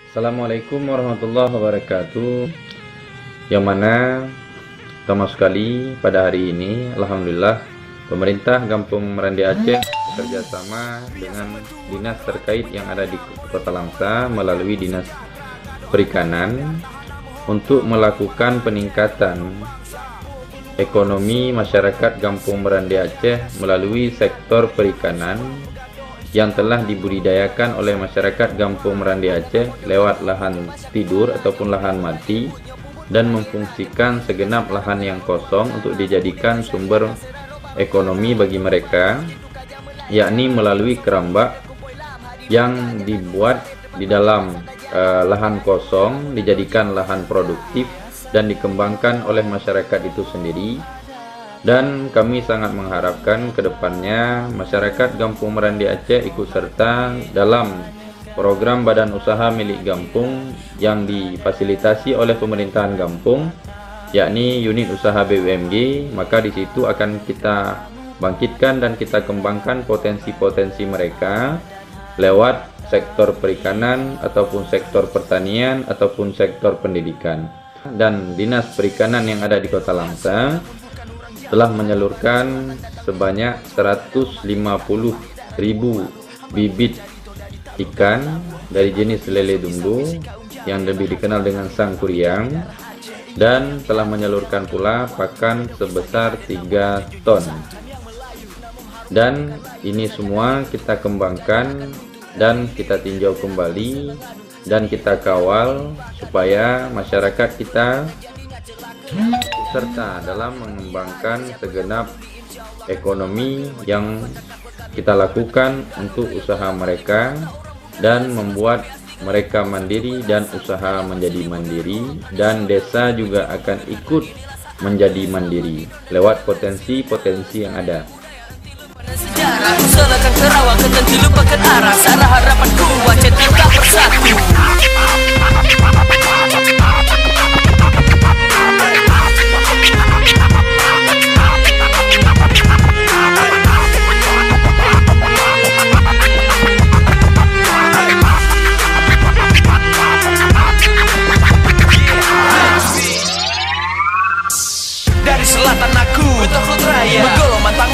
Assalamualaikum warahmatullahi wabarakatuh. Yang mana pertama sekali pada hari ini, alhamdulillah, pemerintah Kampung Meranti Aceh bekerjasama dengan dinas terkait yang ada di Kota Langsa melalui Dinas Perikanan untuk melakukan peningkatan ekonomi masyarakat Kampung Meranti Aceh melalui sektor perikanan yang telah dibudidayakan oleh masyarakat Kampung Meranti Aceh lewat lahan tidur ataupun lahan mati, dan memfungsikan segenap lahan yang kosong untuk dijadikan sumber ekonomi bagi mereka, yakni melalui kerambak yang dibuat di dalam lahan kosong dijadikan lahan produktif dan dikembangkan oleh masyarakat itu sendiri. Dan kami sangat mengharapkan kedepannya masyarakat Kampung Meranti Aceh ikut serta dalam program badan usaha milik Kampung yang difasilitasi oleh pemerintahan Kampung, yakni unit usaha BUMG. Maka di situ akan kita bangkitkan dan kita kembangkan potensi-potensi mereka lewat sektor perikanan ataupun sektor pertanian ataupun sektor pendidikan. Dan Dinas Perikanan yang ada di Kota Langsa telah menyalurkan sebanyak 150.000 bibit ikan dari jenis lele dumdu yang lebih dikenal dengan sang kuriang, dan telah menyalurkan pula pakan sebesar 3 ton. Dan ini semua kita kembangkan dan kita tinjau kembali dan kita kawal supaya masyarakat kita serta dalam mengembangkan segenap ekonomi yang kita lakukan untuk usaha mereka dan membuat mereka mandiri dan usaha menjadi mandiri, dan desa juga akan ikut menjadi mandiri lewat potensi-potensi yang ada. Sejarah usahakan Kerawang ketan dilupakan arah sana harapanku Aceh tetap bersatu. Dari selatan aku Betokut Raya Menggolong mantang